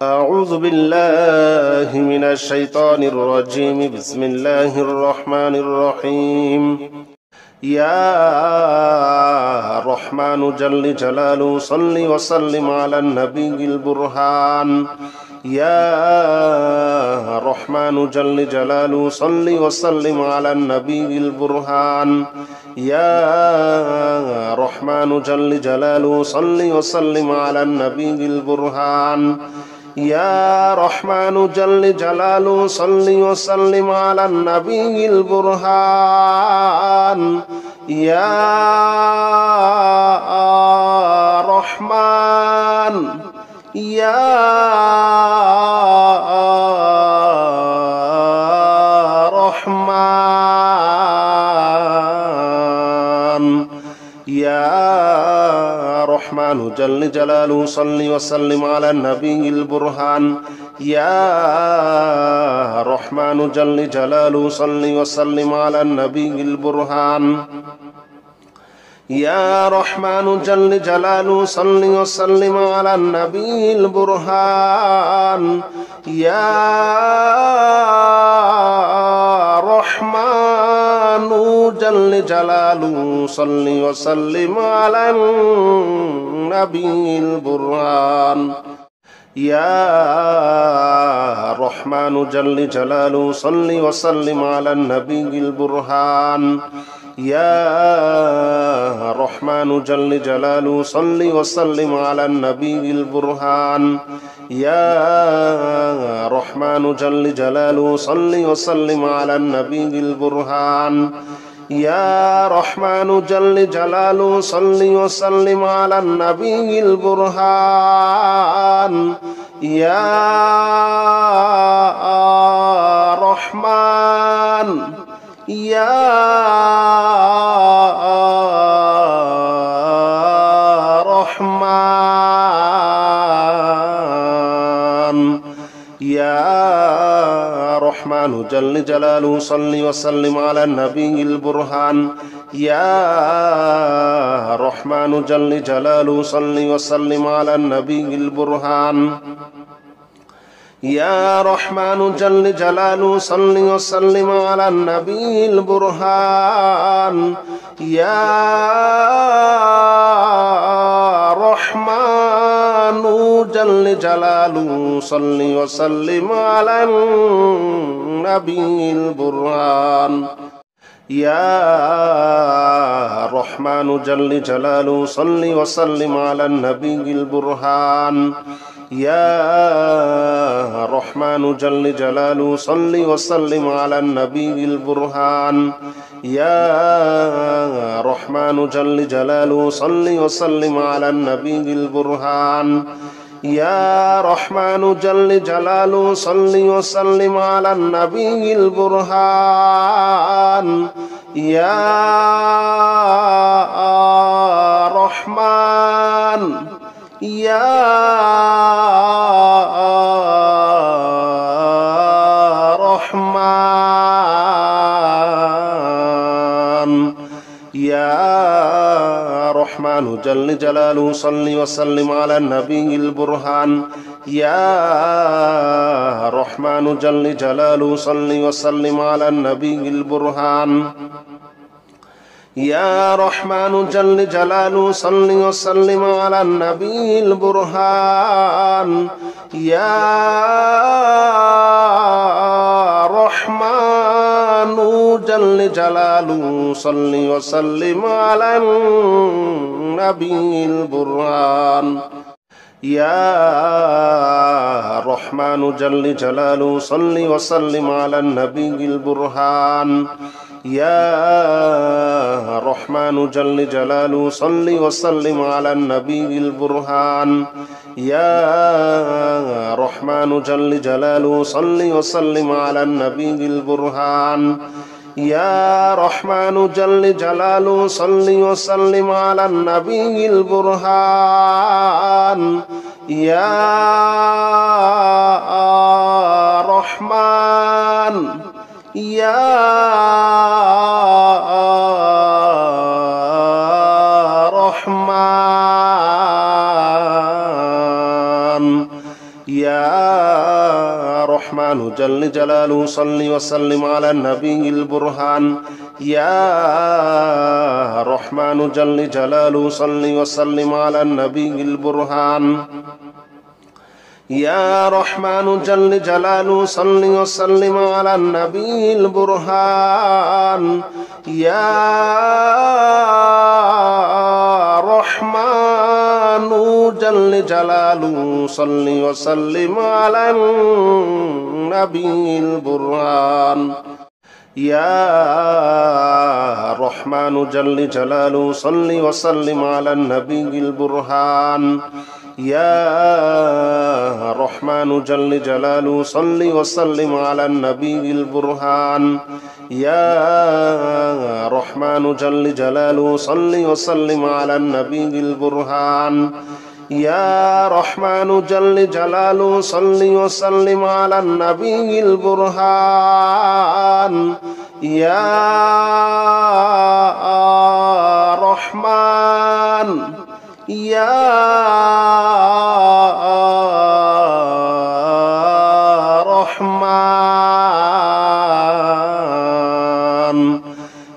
أعوذ بالله من الشيطان الرجيم بسم الله الرحمن الرحيم يا رحمن جل جلاله صل وسلم على النبي البرهان يا رحمن جل جلاله صل وسلم على النبي البرهان يا رحمن جل جلاله صل وسلم على النبي البرهان يا رحمن جل جلاله صل وسلم على النبي البرهان يا رحمن يا رحمن يا رحمن جل جلاله صل وسلم على النبي البرهان يا رحمن جل جلاله صل وسلم على النبي البرهان يا رحمن جل جلاله صل وسلم على النبي البرهان يا رحمن جل جلاله صل وسلم على النبي البرهان يا رحمن جل جلاله صل وسلم على النبي البرهان يا رحمن جل جلاله صل وسلم على النبي البرهان يا رحمن جل جلاله صل وسلم على النبي البرهان يا رحمن جل جلاله صل وسلم على النبي البرهان يا رحمن يا رحمن يا رحمن جل جلاله صل وسلم على النبي البرهان يا رحمن جل جلاله صل وسلم على النبي البرهان يا رحمن جل جلاله صل وسلم على النبي البرهان يا رحمن جل جلاله صل وسلم على النبي البرهان يا رحمن جل جلاله صل وسلم على النبي البرهان يا رحمن جل جلاله صل وسلم على النبي البرهان يا رحمن جل جلاله صل وسلم على النبي البرهان يا رحمن جل جلاله صل وسلم على النبي البرهان يا رحمن يا رحمن يا رحمن جل جلاله صل وسلم على النبي البرهان يا رحمن جل جلاله صل وسلم على النبي البرهان يا رحمن جل جلاله صل وسلم على النبي البرهان يا رحمن جل جلاله صل وسلم على النبي البرهان يا رحمن جل جلاله صل وسلم على النبي البرهان يا رحمن جل جلاله صل وسلم على النبي البرهان يا رحمن جل جلاله صل وسلم على النبي البرهان يا رحمن جل جلاله صل وسلم على النبي البرهان يا رحمن يا رحمن يا رحمن جل جلاله صل وسلم على النبي البرهان يا رحمن جل جلاله صل وسلم على النبي البرهان يا رحمن جل جلاله صل وسلم على النبي البرهان يا رحمن جل جلاله صل وسلم على النبي البرهان يا رحمن جل جلاله صل وسلم على النبي البرهان يا رحمن جل جلاله صل وسلم على النبي البرهان يا رحمن جل جلاله صل وسلم على النبي البرهان يا رحمن جل جلاله صل وسلم على النبي البرهان يا رحمن يا رحمن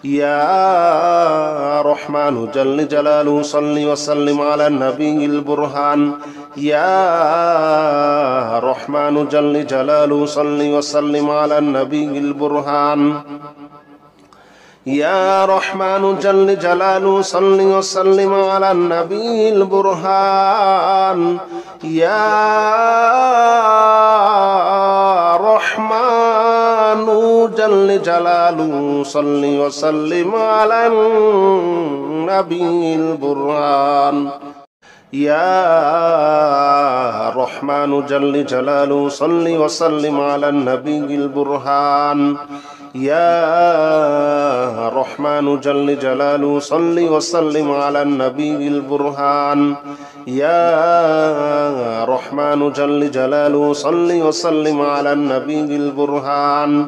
يا رحمن جل جلاله صل وسلم على النبي البرهان يا رحمن جل جلاله صل وسلم على النبي البرهان يا رحمن جل جلاله صل وسلم على النبي البرهان يا رحمن جل جلاله صل وسلم على النبي البرهان يا رحمن جل جلاله صل وسلم على النبي البرهان يا رحمن جل جلاله صل وسلم على النبي البرهان يا رحمن جل جلاله صل وسلم على النبي البرهان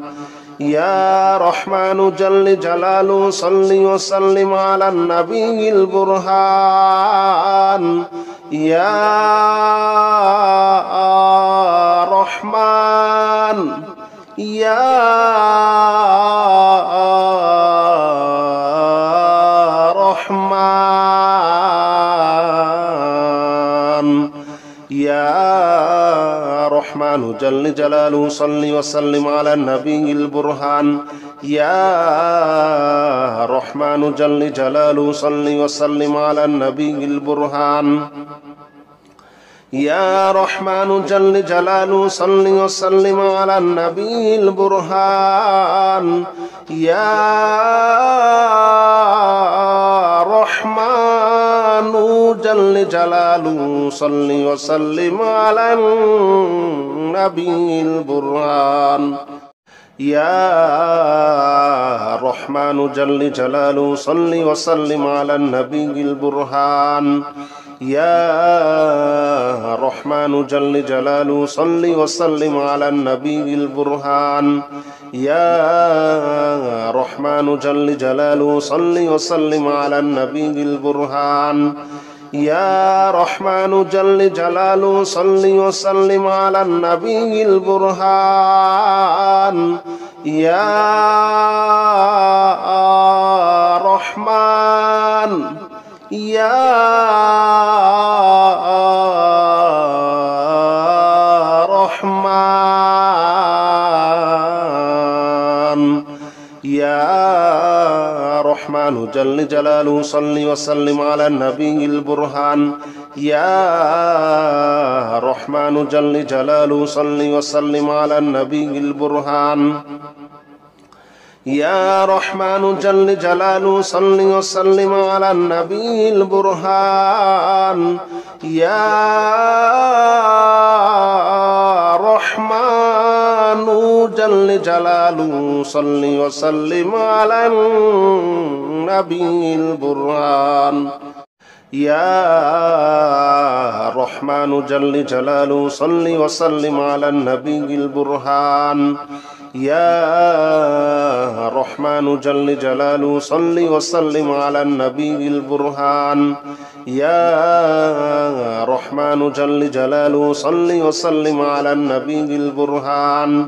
يا رحمن جل جلاله صل وسلم على النبي البرهان يا رحمن يا رحمن يا رحمن جل جلاله صل وسلم على النبي البرهان يا رحمن جل جلاله صل وسلم على النبي البرهان يا رحمن جل جلاله صل وسلم على النبي البرهان يا رحمن جل جلاله صل وسلم على النبي البرهان يا رحمن جل جلاله صل وسلم على النبي البرهان يا رحمن جل جلاله صل وسلم على النبي البرهان يا رحمن جل جلاله صل وسلم على النبي البرهان يا رحمن جل جلاله صل وسلم على النبي البرهان يا رحمن يا رحمن يا رحمن جل جلاله صل وسلم على النبي البرهان يا رحمن جل جلاله صل وسلم على النبي البرهان يا رحمن جل جلاله صل وسلم على النبي البرهان يا رحمن جل جلاله صل وسلم على النبي البرهان يا رحمن جل جلاله صل وسلم على النبي البرهان يا رحمن جل جلاله صل وسلم على النبي البرهان يا رحمن جل جلاله صل وسلم على النبي البرهان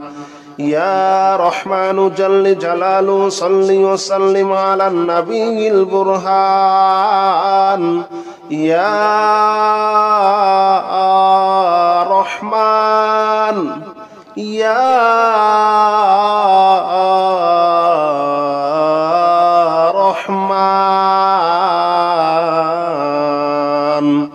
يا رحمن جل جلاله صل وسلم على النبي البرهان يا رحمن يا رحمن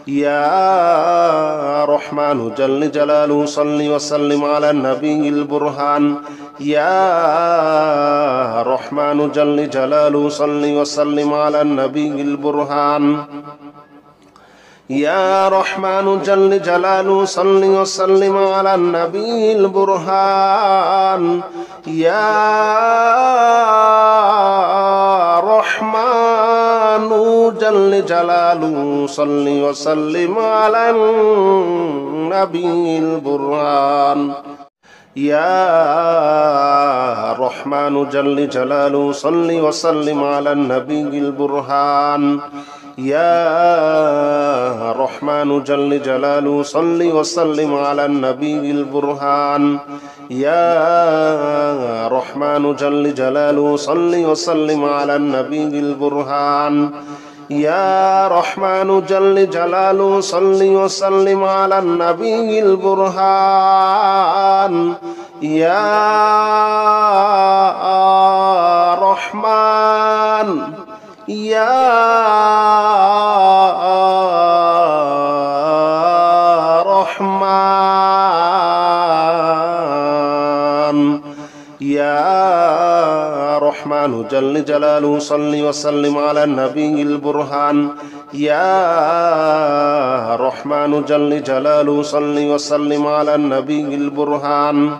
يا رحمن جل جلاله صل وسلم على النبي البرهان يا رحمن جل جلاله صل وسلم على النبي البرهان يا رحمن جل جلاله صل وسلم على النبي البرهان يا رحمن جل جلاله صل وسلم على النبي البرهان يا رحمن جل جلاله صل وسلم على النبي البرهان يا رحمن جل جلاله صل وسلم على النبي البرهان يا رحمن جل جلاله صل وسلم على النبي البرهان يا رحمن جل جلاله صل وسلم على النبي البرهان يا رحمن يا رحمن يا رحمن جل جلاله صل وسلم على النبي البرهان يا رحمن جل جلاله صل وسلم على النبي البرهان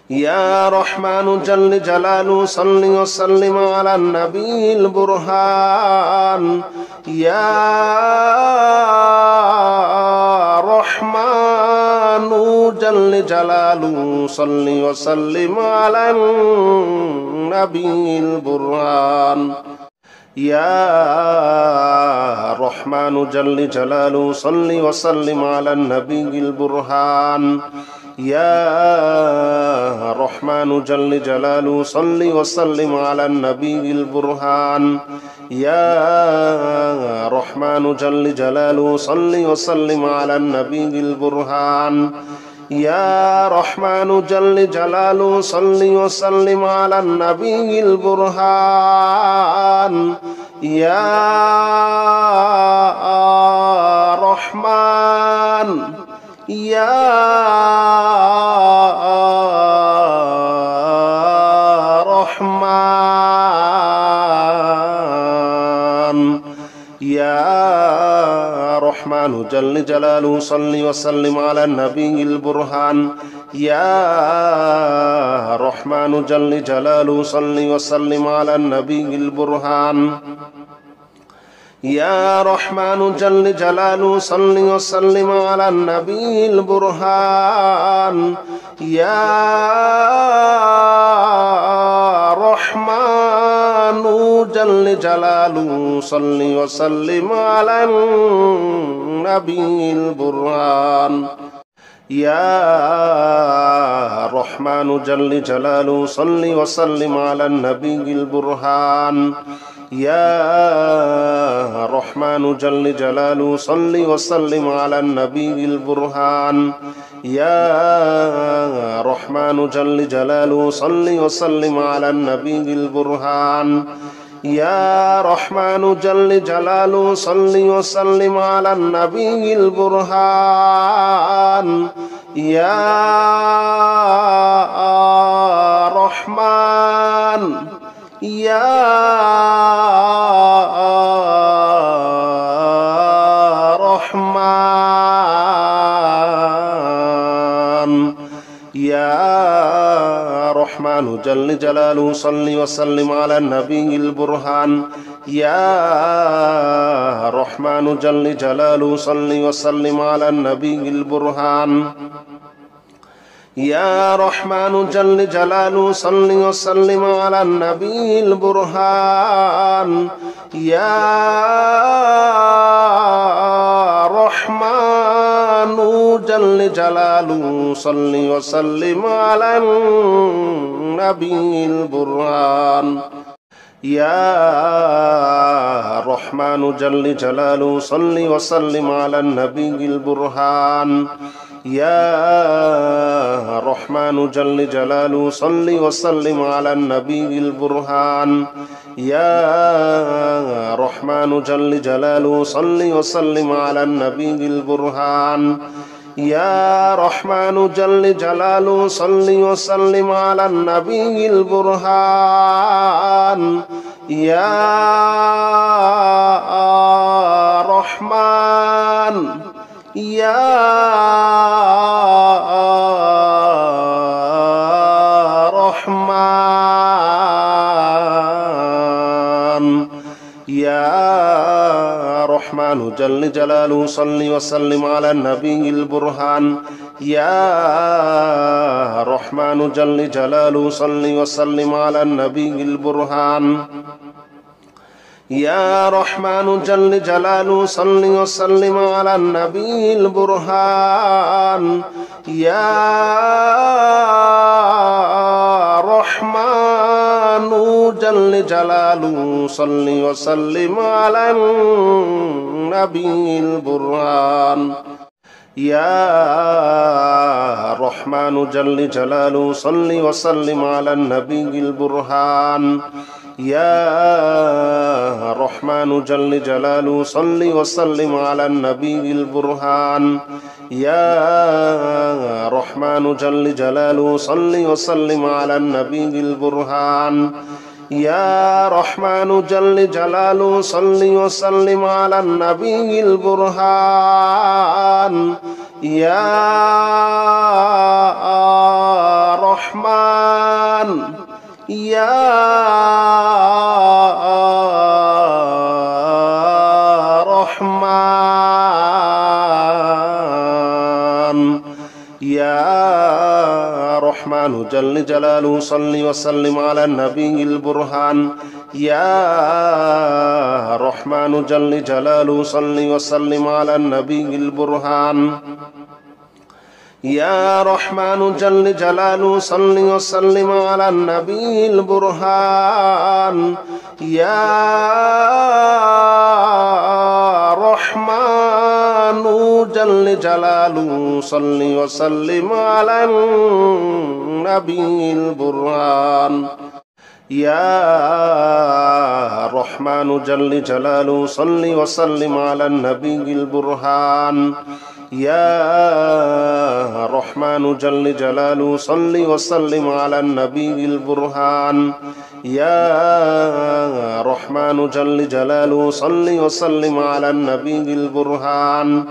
يا رحمن جل جلاله صل وسلم على النبي البرهان يا رحمن جل جلاله صل وسلم على النبي البرهان يا رحمن جل جلاله صل وسلم على النبي البرهان يا رحمن جل جلاله صل وسلم على النبي البرهان يا رحمن جل جلاله صل وسلم على النبي البرهان يا رحمن جل جلاله صل وسلم على النبي البرهان يا رحمن يا رحمن يا رحمن جل جلاله صل وسلم على النبي البرهان يا رحمن جل جلاله صل وسلم على النبي البرهان يا رحمن جل جلاله صل وسلم على النبي البرهان يا رحمن جل جلاله صل وسلم على النبي البرهان يا رحمن جل جلاله صل وسلم على النبي البرهان يا رحمن جل جلاله صل وسلم على النبي البرهان يا رحمن جل جلاله صل وسلم على النبي البرهان يا رحمن جل جلاله صل وسلم على النبي البرهان يا رحمن يا رحمن يا رحمن جل جلاله صل وسلم على النبي البرهان يا رحمن جل جلاله صل وسلم على النبي البرهان يا رحمن جل جلاله صل وسلم على النبي البرهان يا رحمن جل جلاله صل وسلم على النبي البرهان يا رحمن جل جلاله صل وسلم على النبي البرهان يا رحمن جل جلاله صل وسلم على النبي البرهان يا رحمن جل جلاله صل وسلم على النبي البرهان يا رحمن جل جلاله صل وسلم على النبي البرهان يا رحمن يا رحمن يا رحمن جل جلاله صل وسلم على النبي البرهان يا رحمن جل جلاله صل وسلم على النبي البرهان يا رحمن جل جلاله صل وسلم على النبي البرهان يا رحمن جل جلاله صل وسلم على النبي البرهان يا رحمن جل جلاله صل وسلم على النبي البرهان يا رحمن جل جلاله صل وسلم على النبي البرهان يا رحمن جل جلاله صل وسلم على النبي البرهان يا رحمن جل جلاله صل وسلم على النبي البرهان يا رحمن يا رحمن يا رحمن جل جلاله صل وسلم على النبي البرهان يا رحمن جل جلاله صل وسلم على النبي البرهان يا رحمن جل جلاله صل وسلم على النبي البرهان يا رحمن جل جلاله صل وسلم على النبي البرهان يا رحمن جل جلاله صل وسلم على النبي البرهان يا رحمن جل جلاله صل وسلم على النبي البرهان يا رحمن جل جلاله صل وسلم على النبي البرهان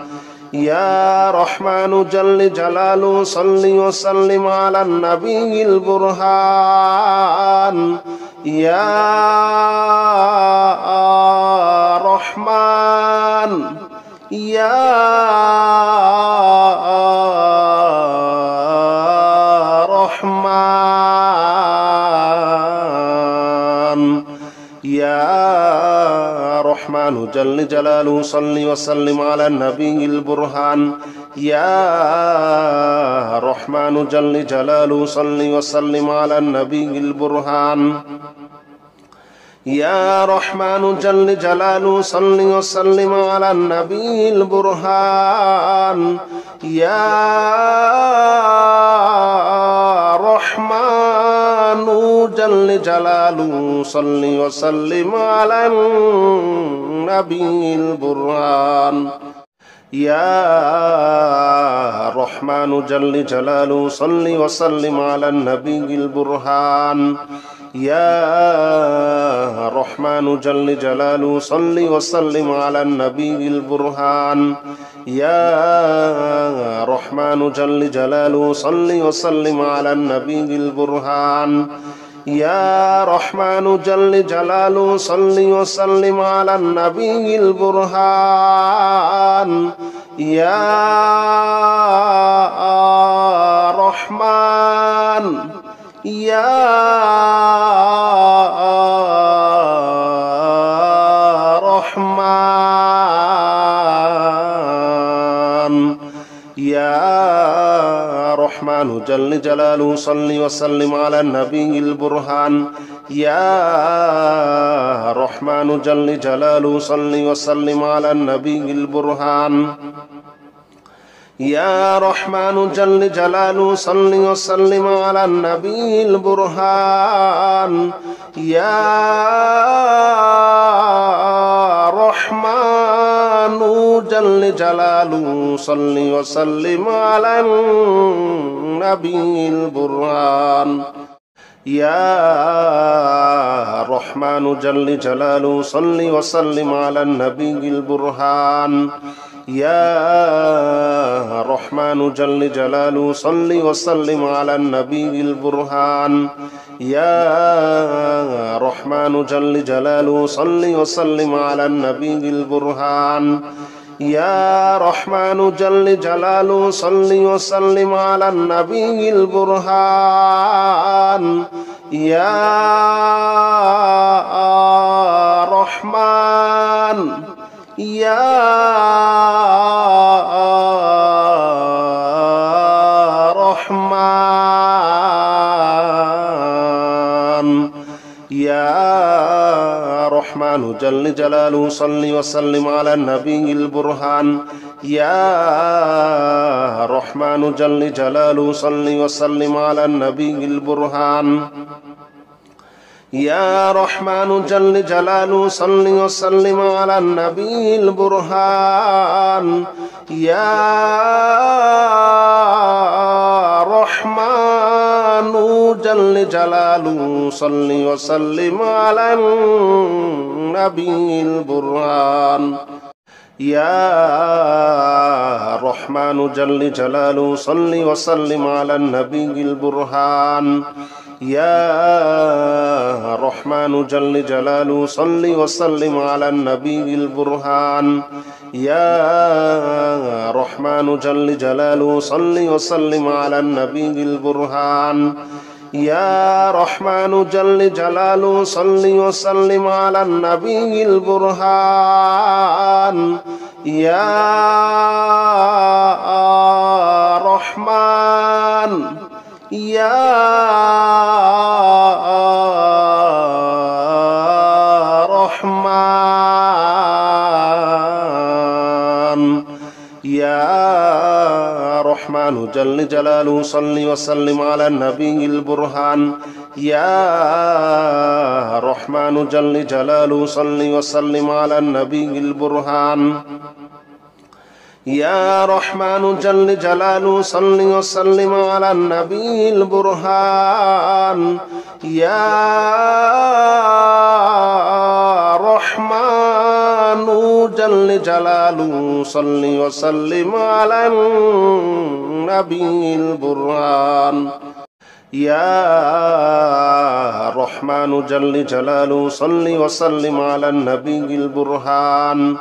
يا رحمن جل جلاله صل وسلم على النبي البرهان يا رحمن يا رحمن يا رحمن جل جلاله صل وسلم على النبي البرهان يا رحمن جل جلاله صل وسلم على النبي البرهان يا رحمن جل جلاله صل وسلم على النبي البرهان يا رحمن جل جلاله صل وسلم على النبي البرهان يا رحمن جل جلاله صل وسلم على النبي البرهان يا رحمن جل جلاله صل وسلم على النبي البرهان يا رحمن جل جلاله صل وسلم على النبي البرهان يا رحمن جل جلاله صل وسلم على النبي البرهان يا رحمن يا رحمن يا رحمن جل جلاله صل وسلم على النبي البرهان يا رحمن جل جلاله صل وسلم على النبي البرهان يا رحمن جل جلاله صل وسلم على النبي البرهان يا رحمن جل جلاله صل وسلم على النبي البرهان يا رحمن جل جلاله صل وسلم على النبي البرهان يا رحمن جل جلاله صل وسلم على النبي البرهان يا رحمن جل جلاله صل وسلم على النبي البرهان يا رحمن جل جلاله صل وسلم على النبي البرهان يا رحمن يا رحمن يا رحمن جل جلاله صل وسلم على النبي البرهان يا رحمن جل جلاله صل وسلم على النبي البرهان يا رحمن جل جلاله صل وسلم على النبي البرهان يا رحمن جل جلاله صل وسلم على النبي البرهان يا رحمن جل جلاله صل وسلم على النبي البرهان يا رحمن جل جلاله صل وسلم على النبي البرهان يا رحمن جل جلاله صل وسلم على النبي البرهان يا رحمن جل جلاله صل وسلم على النبي البرهان يا رحمن يا رحمن يا رحمن جل جلاله صل وسلم على النبي البرهان يا رحمن جل جلاله صل وسلم على النبي البرهان يا رحمن جل جلاله صل وسلم على النبي البرهان يا رحمن جل جلاله صل وسلم على النبي البرهان يا رحمن جل جلاله صل وسلم على النبي البرهان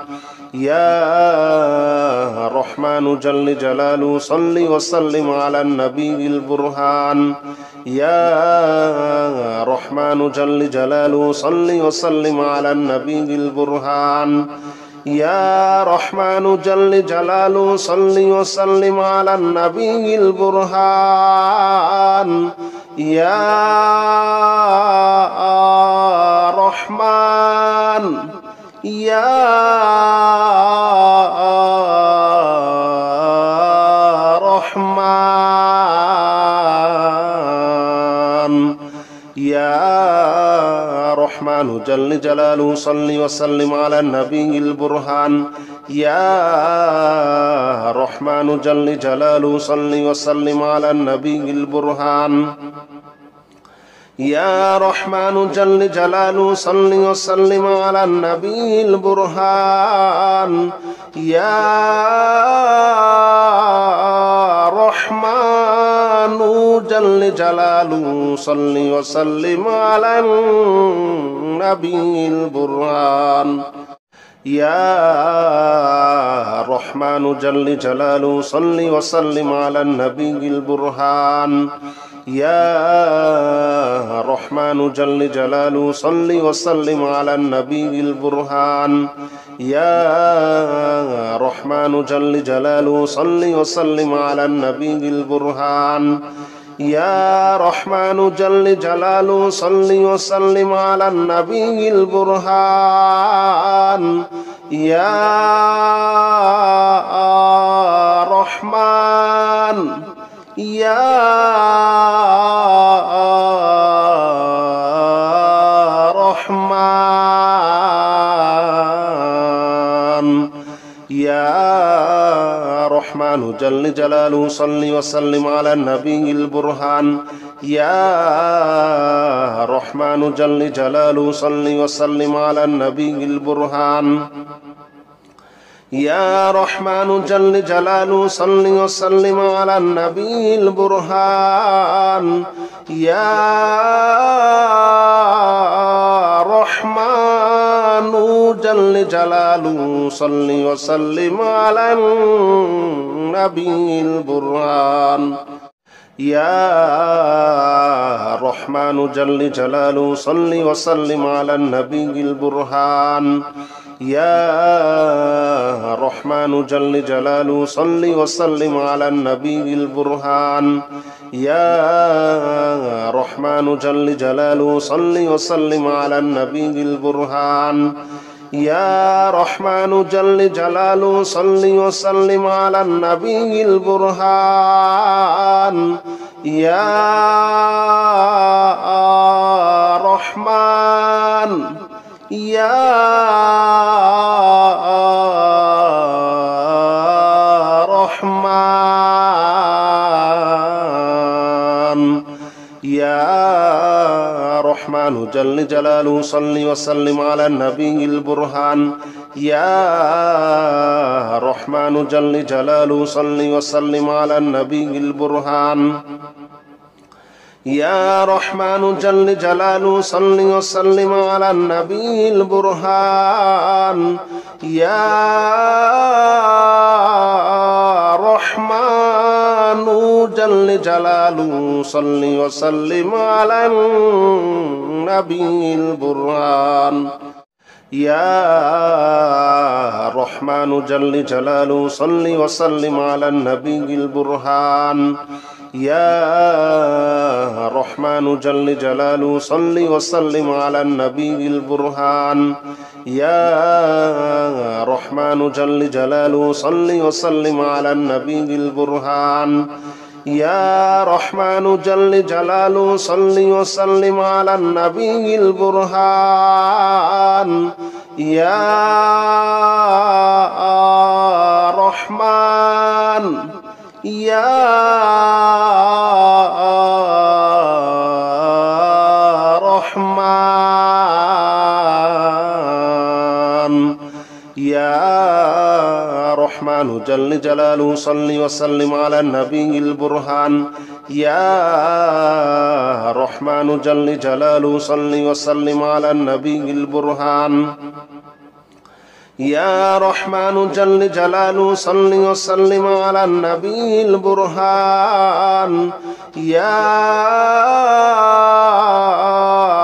يا رحمن جل جلاله صل وسلم على النبي البرهان يا رحمن جل جلاله صل وسلم على النبي البرهان يا رحمن جل جلاله صل وسلم على النبي البرهان يا رحمن يا رحمن يا رحمن جل جلاله صل وسلم على النبي البرهان يا رحمن جل جلاله صل وسلم على النبي البرهان يا رحمن جل جلاله صل وسلم على النبي البرهان يا رحمن جل جلاله صل وسلم على النبي البرهان يا رحمن جل جلاله صل وسلم على النبي البرهان يا رحمن جل جلاله صل وسلم على النبي البرهان يا رحمن جل جلاله صل وسلم على النبي البرهان يا رحمن جل جلاله صل وسلم على النبي البرهان يا رحمن يا رحمن يا رحمن جل جلاله صل وسلم على النبي البرهان يا رحمن جل جلاله صل وسلم على النبي البرهان يا رحمن جل جلاله صل وسلم على النبي البرهان يا رحمن جل جلاله صل وسلم على النبي البرهان يا رحمن جل جلاله صل وسلم على النبي البرهان يا رحمن جل جلاله صل وسلم على النبي البرهان يا رحمن جل جلاله صل وسلم على النبي البرهان يا رحمن جل جلاله صل وسلم على النبي البرهان يا رحمن يا رحمن يا رحمن جل جلاله صل وسلم على النبي البرهان يا رحمن جل جلاله صل وسلم على النبي البرهان يا رحمن جل جلاله صل وسلم على النبي البرهان يا رحمن جل جلاله صل وسلم على النبي البرهان يا رحمن جل جلاله صل وسلم على النبي البرهان يا رحمن جل جلاله صل وسلم على النبي البرهان يا رحمن جل جلاله صل وسلم على النبي البرهان يا رحمن جل جلاله صل وسلم على النبي البرهان يا رحمن يا رحمن يا رحمن جل جلاله صل وسلم على النبي البرهان يا رحمن جل جلاله صل وسلم على النبي البرهان يا رحمن جل جلاله صل وسلم على النبي البرهان يا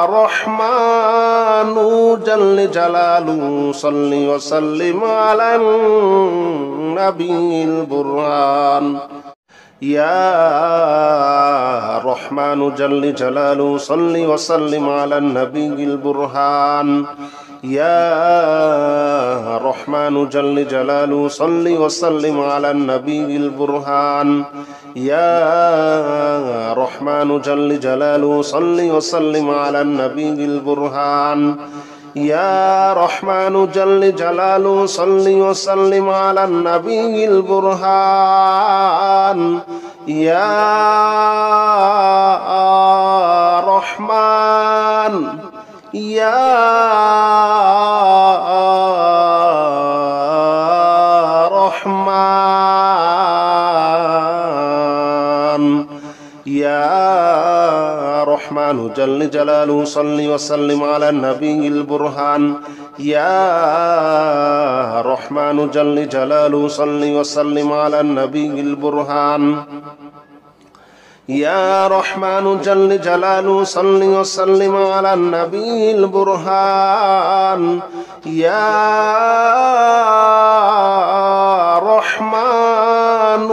رحمن جل جلاله صل وسلم على النبي البرهان يا رحمن جل جلاله صل وسلم على النبي البرهان يا رحمن جل جلاله صل وسلم على النبي البرهان يا رحمن جل جلاله صل وسلم على النبي البرهان يا رحمن جل جلاله صل وسلم على النبي البرهان يا رحمن يا رحمن يا رحمن جل جلاله صل وسلم على النبي البرهان يا رحمن جل جلاله صل وسلم على النبي البرهان يا رحمن جل جلاله صل وسلم على النبي البرهان يا رحمن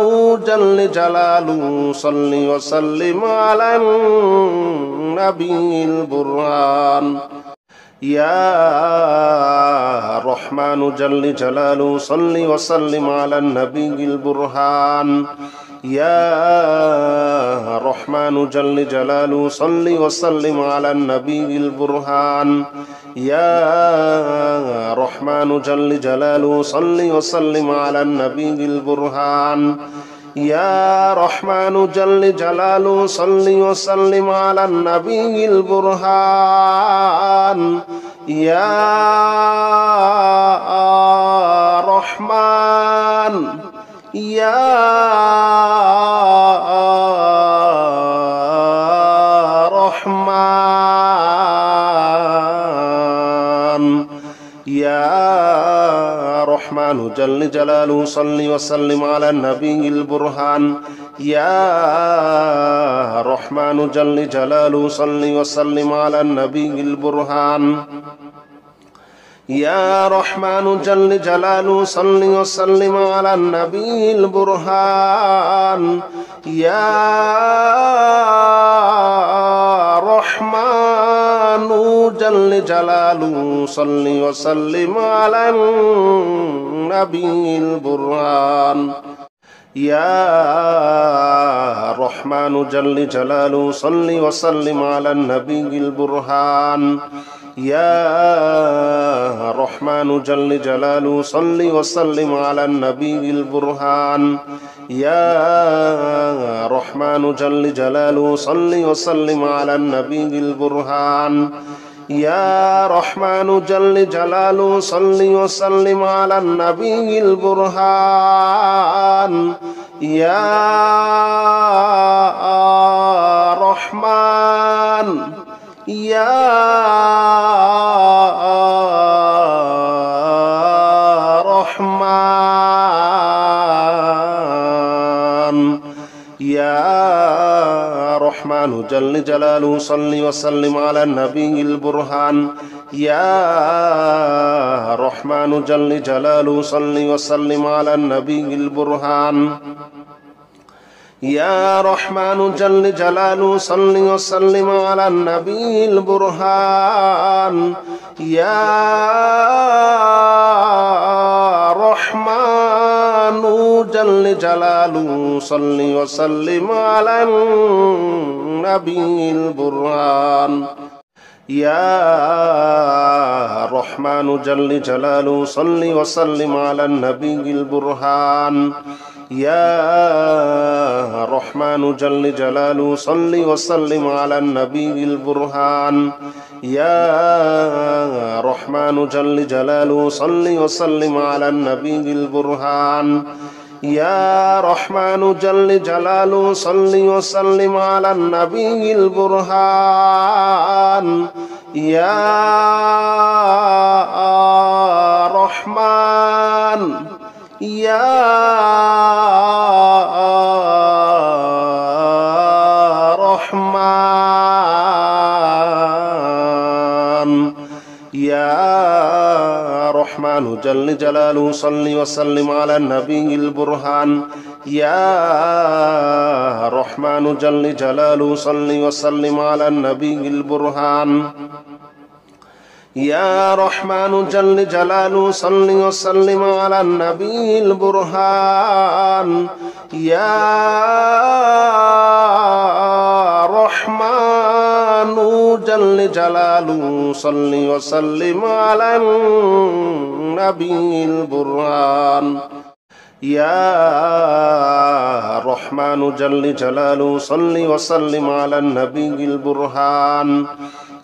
جل جلاله صل وسلم على النبي البرهان يا رحمن جل جلاله صل وسلم على النبي البرهان يا رحمن جل جلاله صل وسلم على النبي البرهان يا رحمن جل جلاله صل وسلم على النبي البرهان يا رحمن جل جلاله صل وسلم على النبي البرهان يا رحمن يا رحمن يا رحمن جل جلاله صل وسلم على النبي البرهان يا رحمن جل جلاله صل وسلم على النبي البرهان يا رحمن جل جلاله صل وسلم على النبي البرهان يا رحمن جل جلاله صل وسلم على النبي البرهان يا رحمن جل جلاله صل وسلم على النبي البرهان يا رحمن جل جلاله صل وسلم على النبي البرهان يا رحمن جل جلاله صل وسلم على النبي البرهان يا رحمن جل جلاله صل وسلم على النبي البرهان يا رحمن يا رحمن يا رحمن جل جلاله صل وسلم على النبي البرهان يا رحمن جل جلاله صل وسلم على النبي البرهان يا رحمن جل جلاله صل وسلم على النبي البرهان يا رحمن جل جلاله صل وسلم على النبي البرهان يا رحمن جل جلاله صل وسلم على النبي البرهان يا رحمن جل جلاله صل وسلم على النبي البرهان يا رحمن جل جلاله صل وسلم على النبي البرهان يا رحمن جل جلاله صل وسلم على النبي البرهان يا رحمن يا رحمن يا رحمن جل جلاله صل وسلم على النبي البرهان يا رحمن جل جلاله صل وسلم على النبي البرهان يا رحمن جل جلاله صل وسلم على النبي البرهان يا رحمن جل جلاله صل وسلم على النبي البرهان يا رحمن جل جلاله صل وسلم على النبي البرهان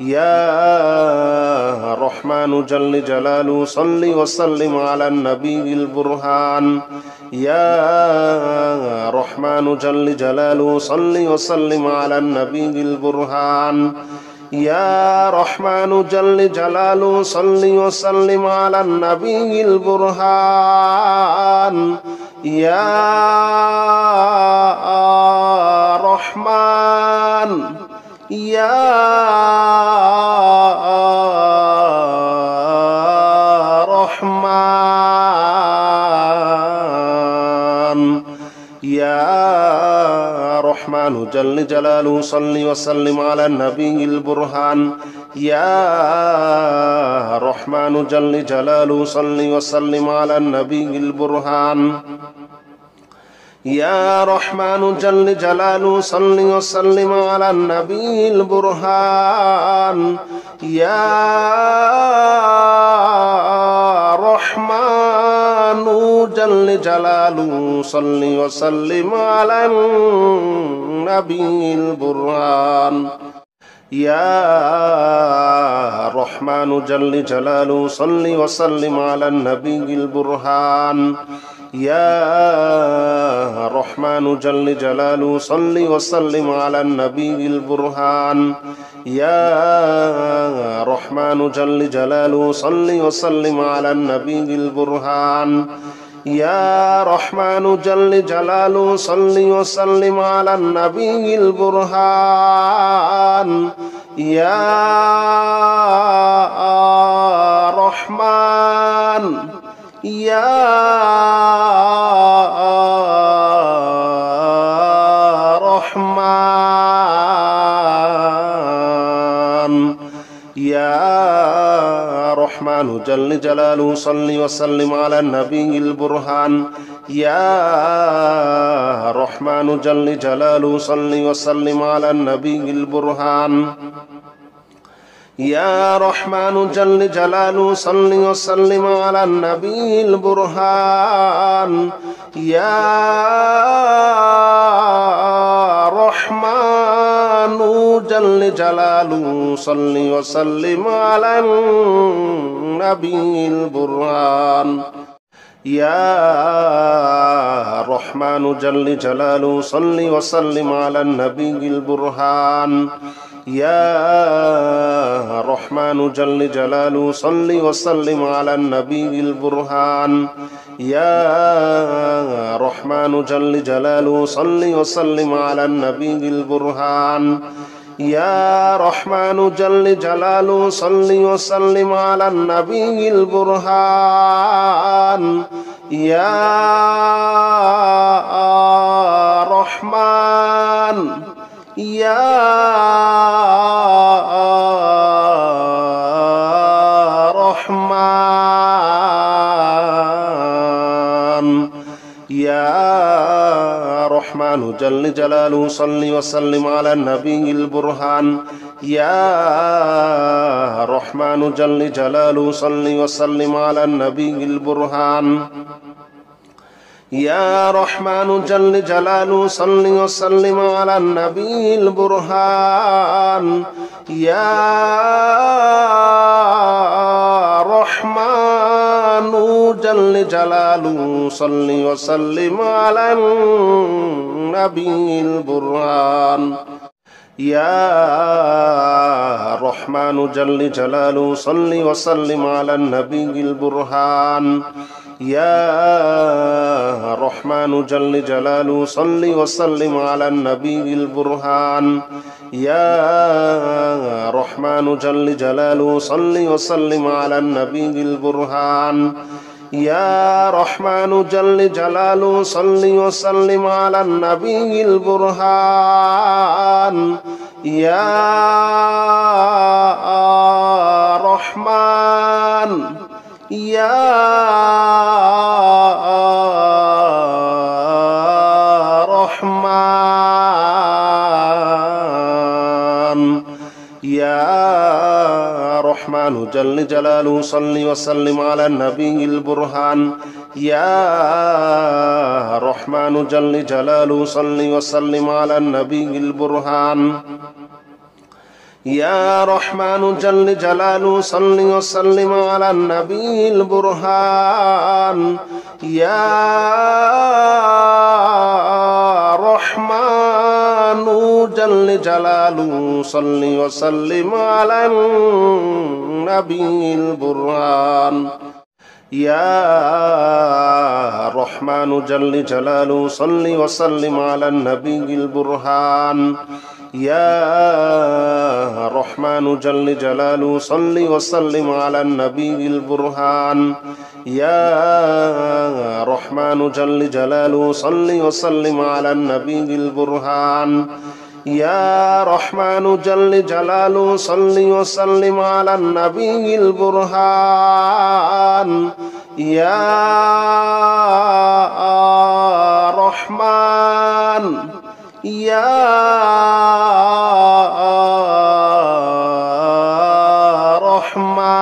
يا رحمن جل جلاله صل وسلم على النبي البرهان يا رحمن جل جلاله صل وسلم على النبي البرهان يا رحمن جل جلاله صل وسلم على النبي البرهان يا রহমান ইয়া রহমান ইয়া রহমান জল্লে জালালু সাল্লি ওয়া সাল্লিম আলা নবিয়িল বুরহান ইয়া রহমান জল্লে জালালু সাল্লি ওয়া সাল্লিম আলা নবিয়িল বুরহান ইয়া রহমান জল্লে জালালু সাল্লি ওয়া সাল্লিম আলা নবিয়িল বুরহান ইয়া রহমান জল্লে জালালু সাল্লি ওয়া সাল্লিম আলা নবিয়িল বুরহান ইয়া রহমান জল্লে জালালু সাল্লি ওয়া সাল্লিম আলা নবিয়িল বুরহান ইয়া রহমান জল্লে জালালু সাল্লি ওয়া সাল্লিম আলা নবিয়িল বুরহান ইয়া রহমান জল্লে জালালু সাল্লি ওয়া সাল্লিম আলা নবিয়িল বুরহান ইয়া রহমান জল্লে জালালু সাল্লি ওয়া সাল্লিম আলা নবিয়িল বুরহান ইয়া রহমান ইয়া রহমান ইয়া রহমান জল্লে জালালু সাল্লি ওয়া সাল্লিম আলা নবিয়িল বুরহান ইয়া রহমান জল্লে জালালু সাল্লি ওয়া সাল্লিম আলা নবিয়িল বুরহান ইয়া রহমান জল্লে জালালু সাল্লি ওয়া সাল্লিম আলা নবিয়িল বুরহান ইয়া রহমান জল্লে জালালু সাল্লি ওয়া সাল্লিম আলা নবিয়িল বুরহান ইয়া রহমান জল্লে জালালু সাল্লি ওয়া সাল্লিম আলা নবিয়িল বুরহান ইয়া রহমান জল্লে জালালু সাল্লি ওয়া সাল্লিম আলা নবিয়িল বুরহান ইয়া রহমান জল্লে জালালু সাল্লি ওয়া সাল্লিম আলা নবিয়িল বুরহান ইয়া রহমান জল্লে জালালু সাল্লি ওয়া সাল্লিম আলা নবিয়িল বুরহান ইয়া রহমান ইয়া রহমান ইয়া রহমান জল্লে জালালু সাল্লি ওয়া সাল্লিম আলা নবিয়িল বুরহান ইয়া রহমান জল্লে জালালু সাল্লি ওয়া সাল্লিম আলা নবিয়িল বুরহান ইয়া রহমান জল্লে জালালু সাল্লি ওয়া সাল্লিম আলা নবিয়িল বুরহান ইয়া রহমান জল্লে জালালু সাল্লি ওয়া সাল্লিম আলা নবিয়িল বুরহান ইয়া রহমান জল্লে জালালু সাল্লি ওয়া সাল্লিম আলা নবিয়িল বুরহান ইয়া রহমান জল্লে জালালু সাল্লি ওয়া সাল্লিম আলা নবিয়িল বুরহান ইয়া রহমান জল্লে জালালু সাল্লি ওয়া সাল্লিম আলা নবিয়িল বুরহান ইয়া রহমান জল্লে জালালু সাল্লি ওয়া সাল্লিম আলা নবিয়িল বুরহান ইয়া রহমান ইয়া রহমান ইয়া রহমান জল্লে জালালু সাল্লি ওয়া সাল্লিম আলা নবিয়িল বুরহান ইয়া রহমান জল্লে জালালু সাল্লি ওয়া সাল্লিম আলা নবিয়িল বুরহান ইয়া রহমান জল্লে জালালু সাল্লি ওয়া সাল্লিম আলা নবিয়িল বুরহান ইয়া রহমান জল্লে জালালু সাল্লি ওয়া সাল্লিম আলা নবিয়িল বুরহান يا رحمن جل جلاله صل وسلم على النبي البرهان يا رحمن جل جلاله صل وسلم على النبي البرهان يا رحمن جل جلاله صل وسلم على النبي البرهان يا رحمن جل جلاله صل وسلم على النبي البرهان يا رحمن يا رحمن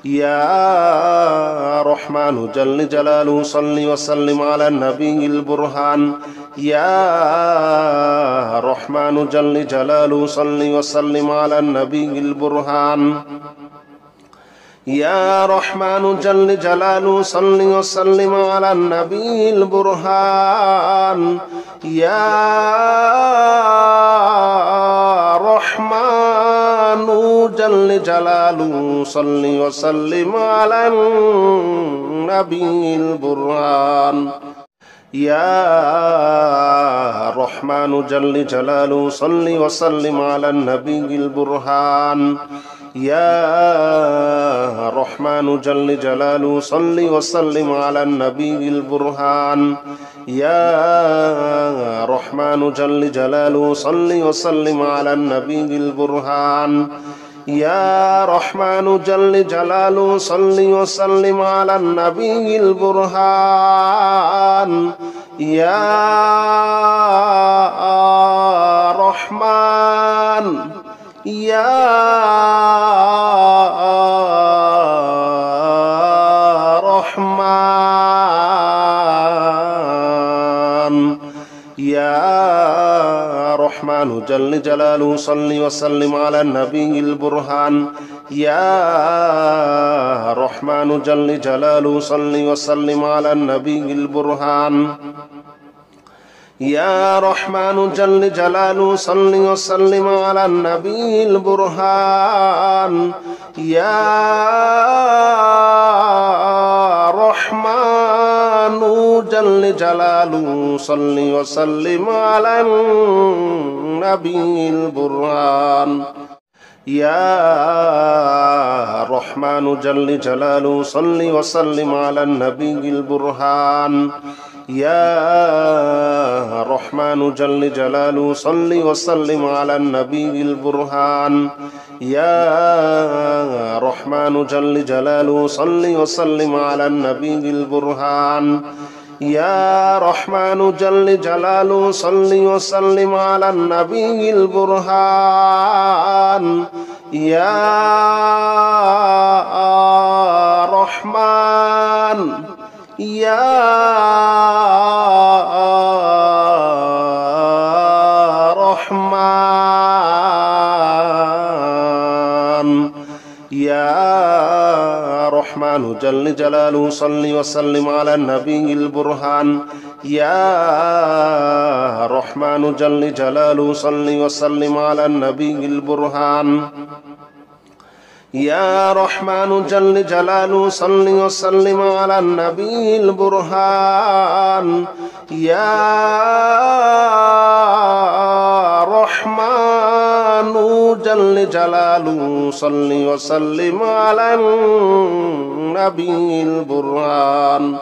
يا رحمن جل جلاله صل وسلم على النبي البرهان يا رحمن جل جلاله صل وسلم على النبي البرهان يا رحمن جل جلاله صل وسلم على النبي البرهان يا رحمن جل جلاله صل وسلم على النبي البرهان يا رحمن جل جلاله صل وسلم على النبي البرهان يا رحمن جل جلاله صل وسلم على النبي البرهان يا رحمن جل جلاله صل وسلم على النبي البرهان يا رحمن جل جلاله صل وسلم على النبي البرهان يا رحمن يا رحمن يا رحمن جل جلاله صل وسلم على النبي البرهان يا رحمن جل جلاله صل وسلم على النبي البرهان يا رحمن جل جلاله صل وسلم على النبي البرهان يا رحمن جل جلاله صل وسلم على النبي البرهان يا رحمن جل جلاله صل وسلم على النبي البرهان يا رحمن جل جلاله صل وسلم على النبي البرهان يا رحمن جل جلاله صل وسلم على النبي البرهان يا رحمن جل جلاله صل وسلم على النبي البرهان يا رحمن يا رحمن يا رحمن جل جلاله صل وسلم على النبي البرهان يا رحمن جل جلاله صل وسلم على النبي البرهان يا رحمن جل جلاله صل وسلم على النبي البرهان يا رحمن جل جلاله صل وسلم على النبي البرهان